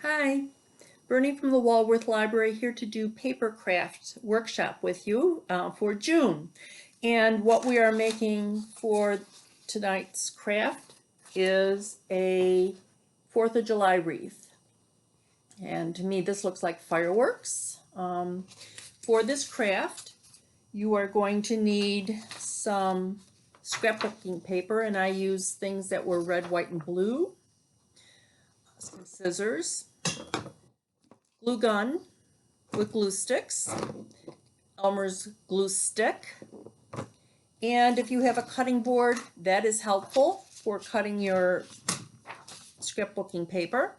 Hi, Bernie from the Walworth Library here to do paper craft workshop with you for June. And what we are making for tonight's craft is a 4th of July wreath. And to me this looks like fireworks. For this craft you are going to need some scrapbooking paper, and I used things that were red, white, and blue, some scissors, glue gun with glue sticks, Elmer's glue stick, and if you have a cutting board, that is helpful for cutting your scrapbooking paper,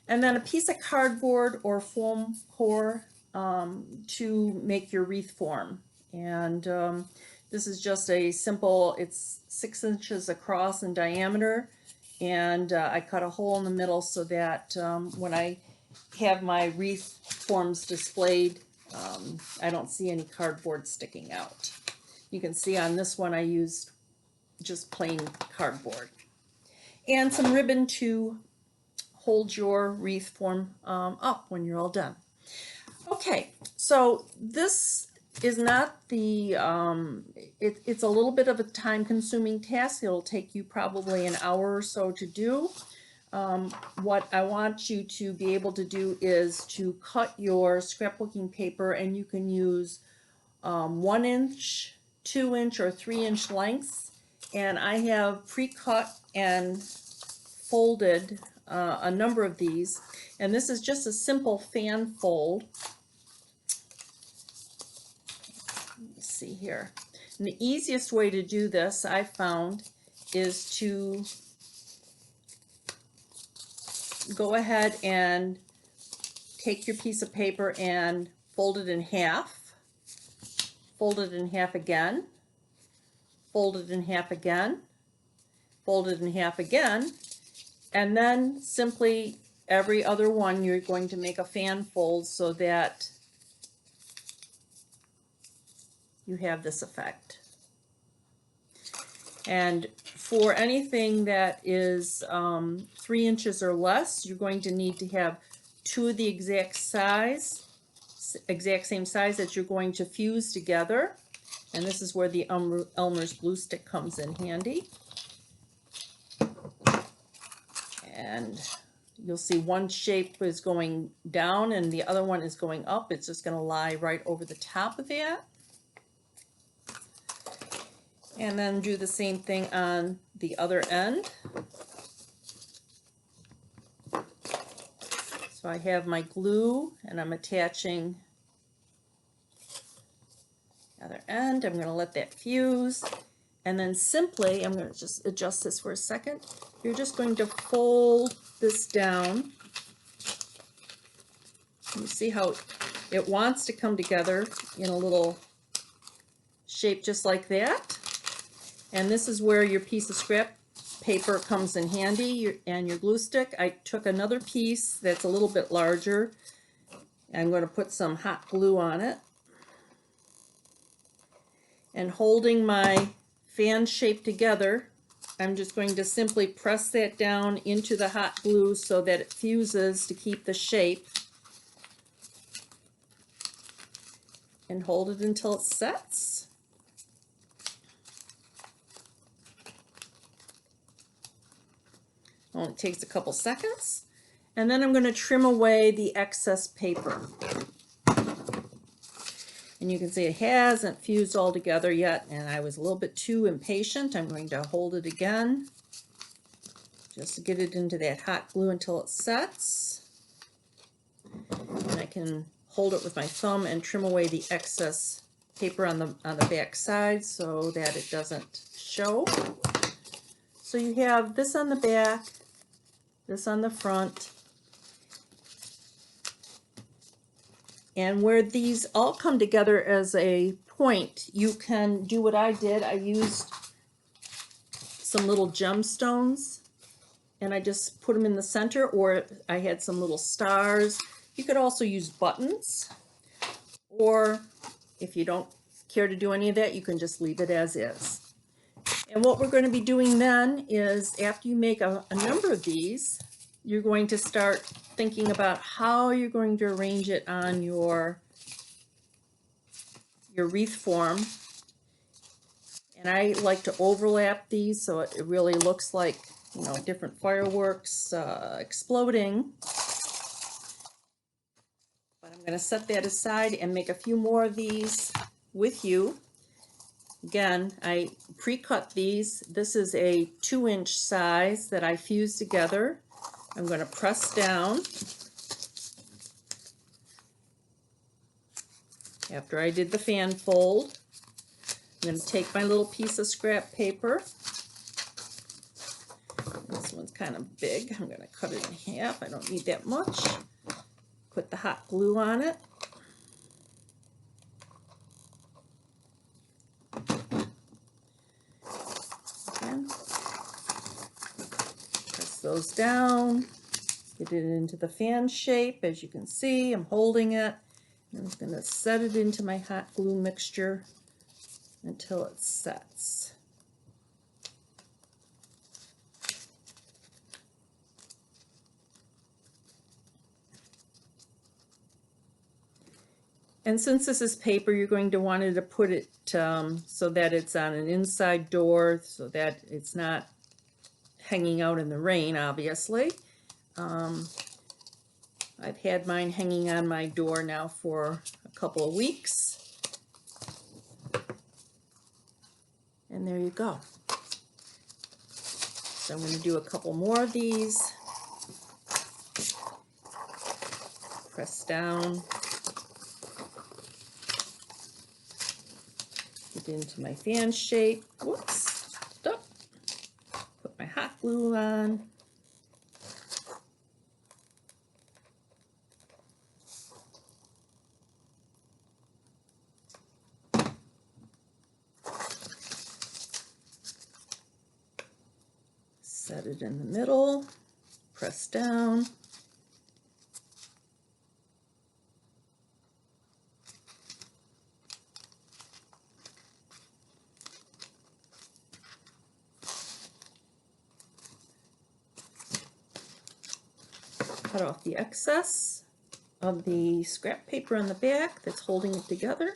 and then a piece of cardboard or foam core to make your wreath form. And this is just a simple, it's 6 inches across in diameter, and I cut a hole in the middle so that when I have my wreath forms displayed, I don't see any cardboard sticking out. You can see on this one I used just plain cardboard. And some ribbon to hold your wreath form up when you're all done. Okay, so this is not the, it's a little bit of a time-consuming task. It'll take you probably an hour or so to do. What I want you to be able to do is to cut your scrapbooking paper, and you can use 1 inch, 2 inch, or 3 inch lengths. And I have pre-cut and folded a number of these, and this is just a simple fan fold. Let me see here. And the easiest way to do this, I found, is to go ahead and take your piece of paper and fold it in half, fold it in half again, fold it in half again, fold it in half again, and then simply every other one you're going to make a fan fold so that you have this effect. And for anything that is 3 inches or less, you're going to need to have 2 of the exact same size that you're going to fuse together. And this is where the Elmer's glue stick comes in handy. And you'll see one shape is going down and the other one is going up. It's just going to lie right over the top of that. And then do the same thing on the other end. So I have my glue and I'm attaching the other end. I'm going to let that fuse, and then simply, I'm going to just adjust this for a second. You're just going to fold this down. You see how it wants to come together in a little shape just like that. And this is where your piece of scrap paper comes in handy, and your glue stick. I took another piece that's a little bit larger. I'm going to put some hot glue on it. And holding my fan shape together, I'm just going to simply press that down into the hot glue so that it fuses to keep the shape, and hold it until it sets. Only takes a couple seconds. And then I'm going to trim away the excess paper. And you can see it hasn't fused all together yet, and I was a little bit too impatient. I'm going to hold it again just to get it into that hot glue until it sets. And I can hold it with my thumb and trim away the excess paper on the back side so that it doesn't show. So you have this on the back, this on the front, and where these all come together as a point, you can do what I did. I used some little gemstones and I just put them in the center, or I had some little stars. You could also use buttons, or if you don't care to do any of that, you can just leave it as is. And what we're going to be doing then is, after you make a number of these, you're going to start thinking about how you're going to arrange it on your wreath form. And I like to overlap these so it really looks like, you know, different fireworks exploding. But I'm going to set that aside and make a few more of these with you. Again, I pre-cut these. This is a 2-inch size that I fused together. I'm going to press down. After I did the fan fold, I'm going to take my little piece of scrap paper. This one's kind of big. I'm going to cut it in half. I don't need that much. Put the hot glue on it. Again, press those down. Get it into the fan shape. As you can see, I'm holding it. I'm just going to set it into my hot glue mixture until it sets. And since this is paper, you're going to want to put it so that it's on an inside door, so that it's not hanging out in the rain, obviously. I've had mine hanging on my door now for a couple of weeks. And there you go. So I'm going to do a couple more of these. Press down. Get into my fan shape. Whoops. Stop. Put my hot glue on. Set it in the middle, press down. Cut off the excess of the scrap paper on the back that's holding it together.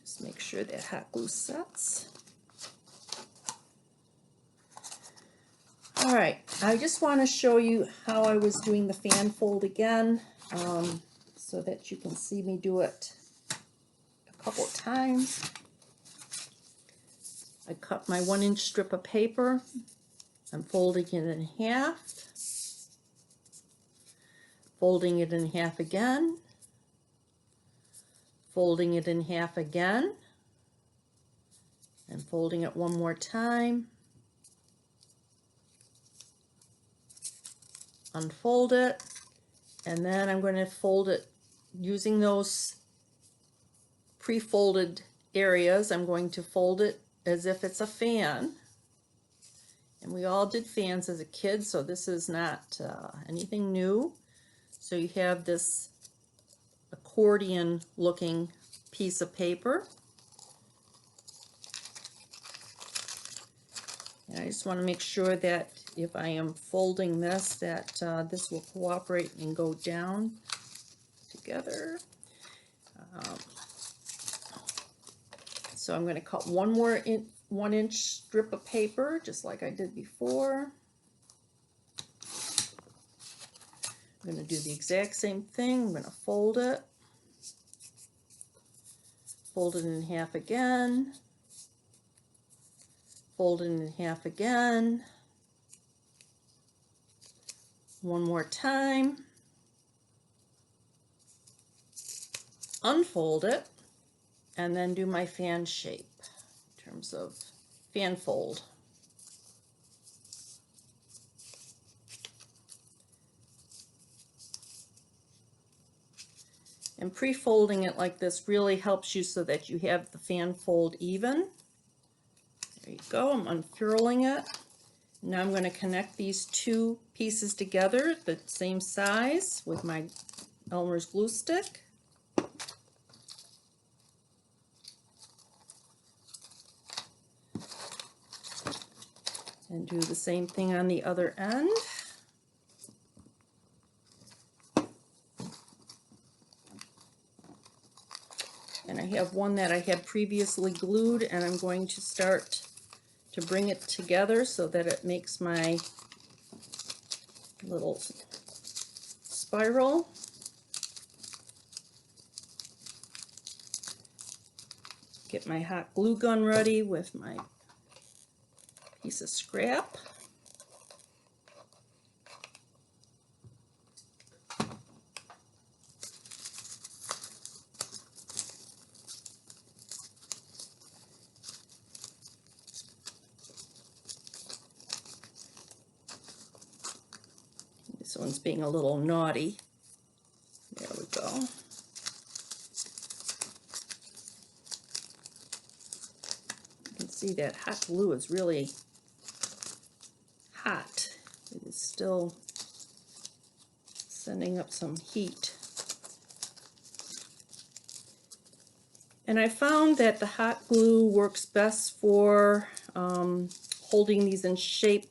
Just make sure that hot glue sets. All right, I just want to show you how I was doing the fan fold again, so that you can see me do it a couple of times. I cut my 1-inch strip of paper. I'm folding it in half, folding it in half again, folding it in half again, and folding it one more time. Unfold it, and then I'm going to fold it using those pre-folded areas. I'm going to fold it as if it's a fan, and we all did fans as a kid, so this is not anything new. So you have this accordion looking piece of paper, and I just want to make sure that if I am folding this, that this will cooperate and go down together. So I'm going to cut one more 1-inch strip of paper, just like I did before. I'm going to do the exact same thing. I'm going to fold it in half again, fold it in half again, one more time, unfold it, and then do my fan shape in terms of fan fold. And pre-folding it like this really helps you so that you have the fan fold even. There you go, I'm unfurling it. Now I'm going to connect these two pieces together, the same size, with my Elmer's glue stick. And do the same thing on the other end. And I have one that I had previously glued, and I'm going to start to bring it together so that it makes my little spiral. Get my hot glue gun ready with my piece of scrap. This one's being a little naughty. There we go. You can see that hot glue is really hot. It is still sending up some heat. And I found that the hot glue works best for holding these in shape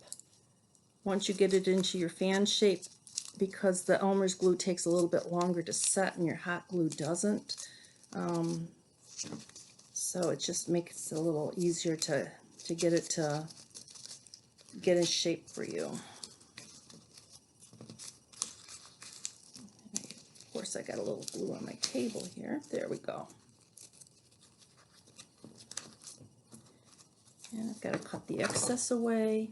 once you get it into your fan shape, because the Elmer's glue takes a little bit longer to set and your hot glue doesn't. So it just makes it a little easier to get it to get in shape for you. Of course, I got a little glue on my table here. There we go. And I've got to cut the excess away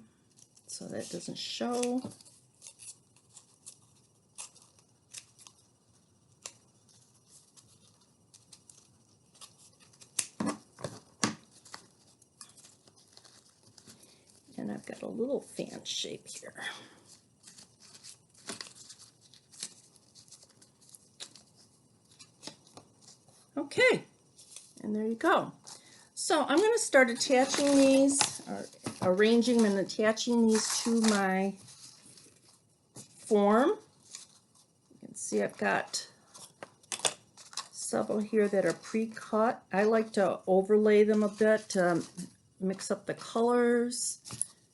so that it doesn't show. And I've got a little fan shape here. Okay, and there you go. So I'm going to start attaching these, or arranging and attaching these to my form. You can see I've got several here that are pre-cut. I like to overlay them a bit to mix up the colors,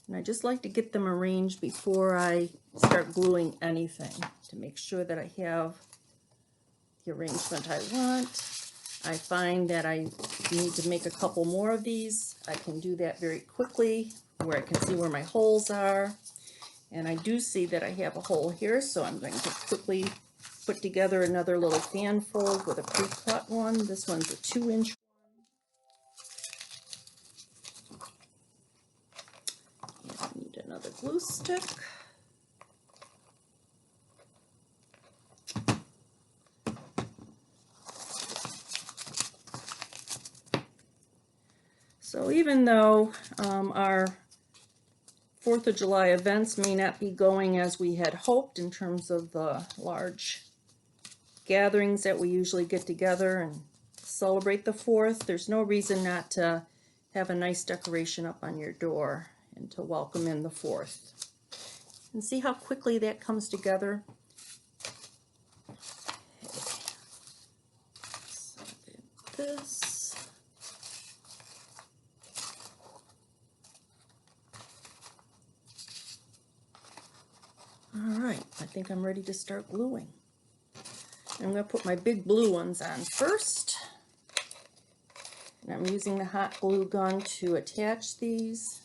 and I just like to get them arranged before I start gluing anything to make sure that I have the arrangement I want. I find that I need to make a couple more of these. I can do that very quickly where I can see where my holes are. And I do see that I have a hole here, so I'm going to quickly put together another little fan fold with a pre-cut one. This one's a 2-inch one. And I need another glue stick. So even though our 4th of July events may not be going as we had hoped in terms of the large gatherings that we usually get together and celebrate the 4th, there's no reason not to have a nice decoration up on your door and to welcome in the 4th. And see how quickly that comes together? So this. Alright, I think I'm ready to start gluing. I'm going to put my big blue ones on first. And I'm using the hot glue gun to attach these.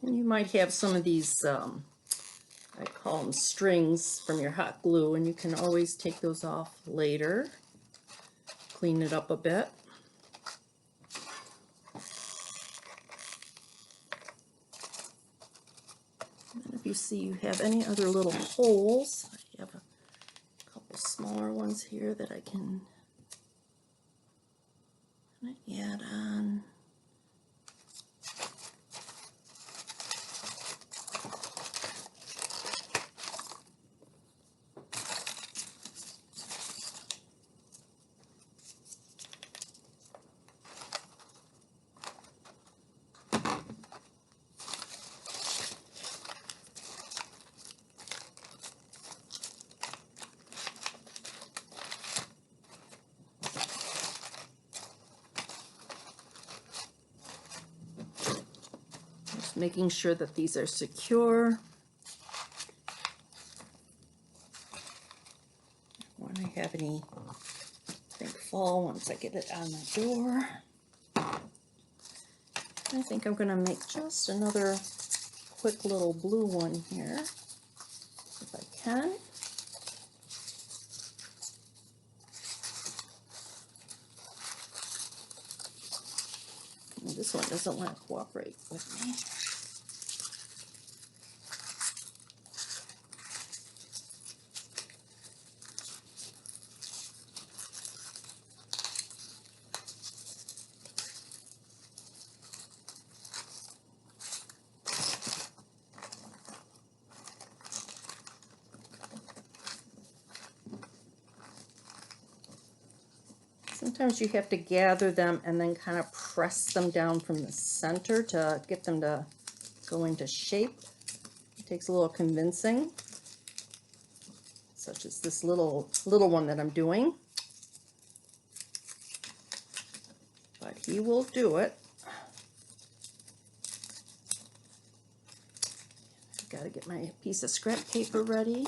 And you might have some of these, I call them strings from your hot glue, and you can always take those off later, clean it up a bit. you see you have any other little holes. I have a couple smaller ones here that I can add on. Making sure that these are secure. Don't want to have anything fall once I get it on the door. I think I'm going to make just another quick little blue one here, if I can. And this one doesn't want to cooperate with me. Sometimes you have to gather them and then kind of press them down from the center to get them to go into shape. It takes a little convincing, such as this little one that I'm doing. But he will do it. I've got to get my piece of scrap paper ready.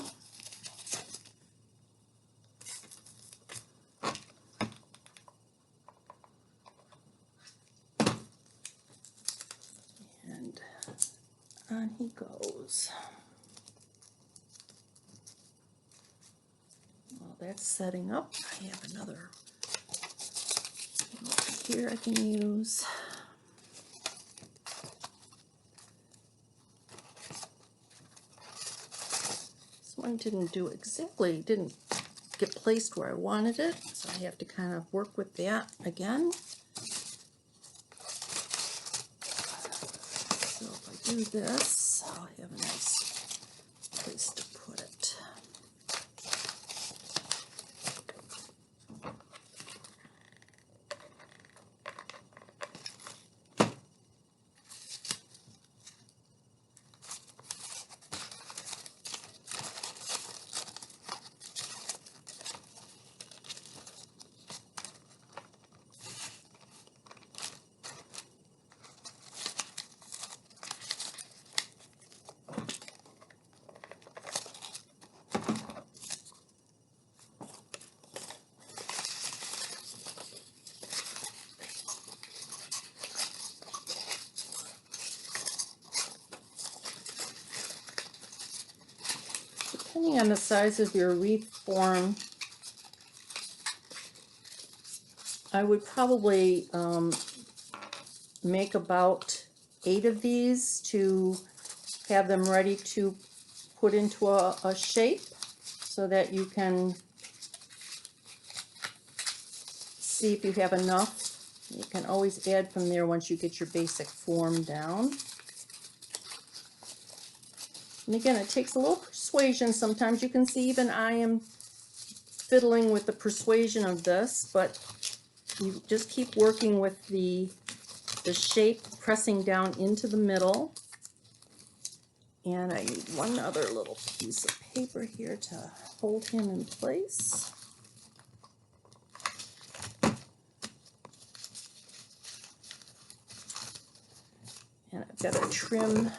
On he goes. While that's setting up, I have another here I can use. This one didn't get placed where I wanted it, so I have to kind of work with that again. Do this, I'll have a nice place to put it. Depending on the size of your wreath form, I would probably make about 8 of these to have them ready to put into a shape so that you can see if you have enough. You can always add from there once you get your basic form down. And again, it takes a little persuasion. Sometimes you can see even I am fiddling with the persuasion of this, but you just keep working with the shape, pressing down into the middle. And I need one other little piece of paper here to hold him in place. And I've got to trim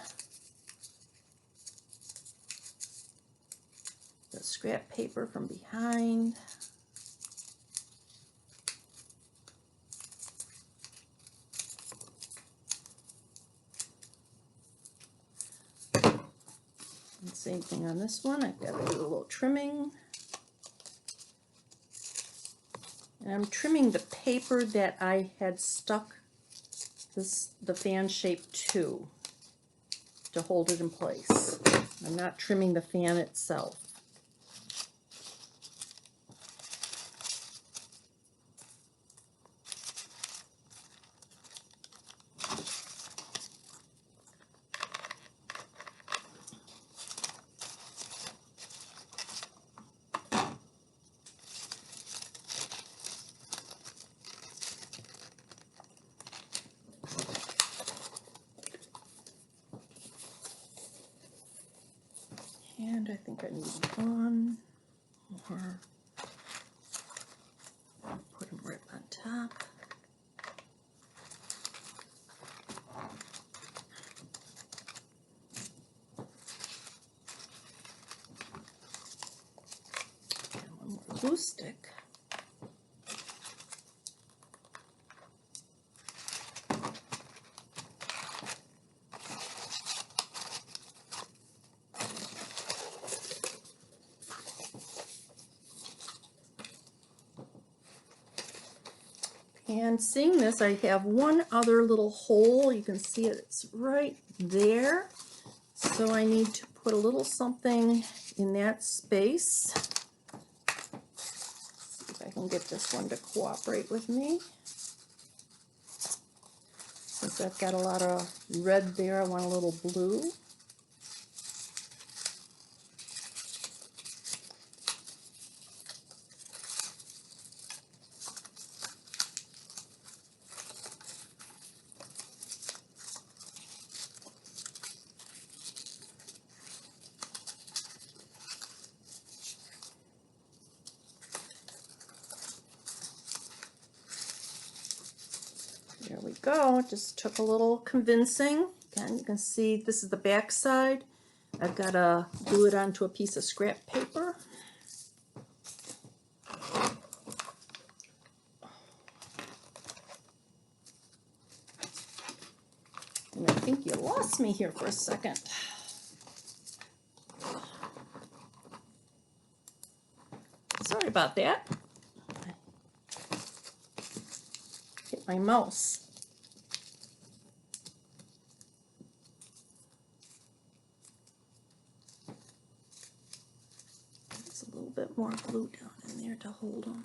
the scrap paper from behind. And same thing on this one. I've got to do a little trimming. And I'm trimming the paper that I had stuck the fan shape to hold it in place. I'm not trimming the fan itself. And I think I need one more. Put them right on top. And one more glue stick. And seeing this, I have one other little hole. You can see it's right there. So I need to put a little something in that space. See if I can get this one to cooperate with me. Since I've got a lot of red there, I want a little blue. There we go. It just took a little convincing. Again, you can see this is the back side. I've got to glue it onto a piece of scrap paper. And I think you lost me here for a second. Sorry about that. Hit my mouse. There's a little bit more glue down in there to hold them.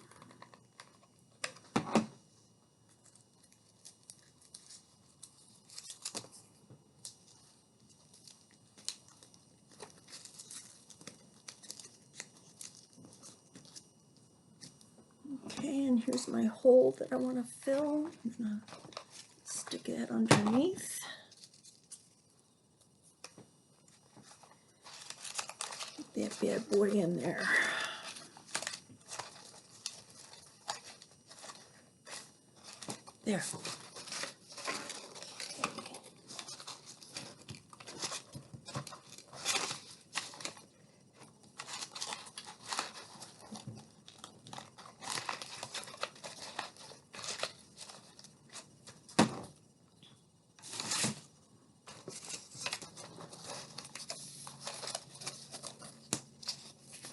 Okay, and here's my hole that I want to fill. I'm going to stick that underneath. Get that bad boy in there. There.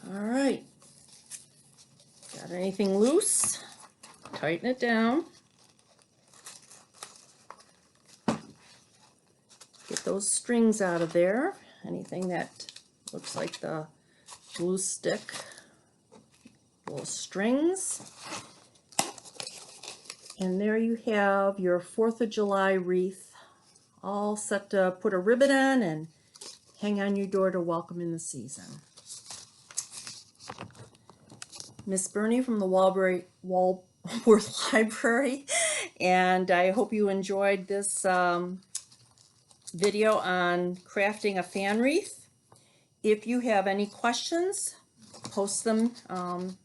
All right. Got anything loose? Tighten it down. Get those strings out of there. Anything that looks like the glue stick. Little strings. And there you have your 4th of July wreath all set to put a ribbon on and hang on your door to welcome in the season. Miss Bernie from the Walworth Library, and I hope you enjoyed this video on crafting a fan wreath. If you have any questions, post them on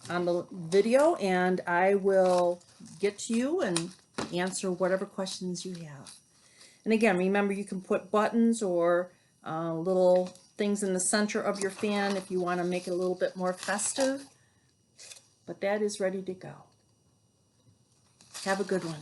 the video and I will get to you and answer whatever questions you have. And again, remember you can put buttons or little things in the center of your fan if you want to make it a little bit more festive. But that is ready to go. Have a good one.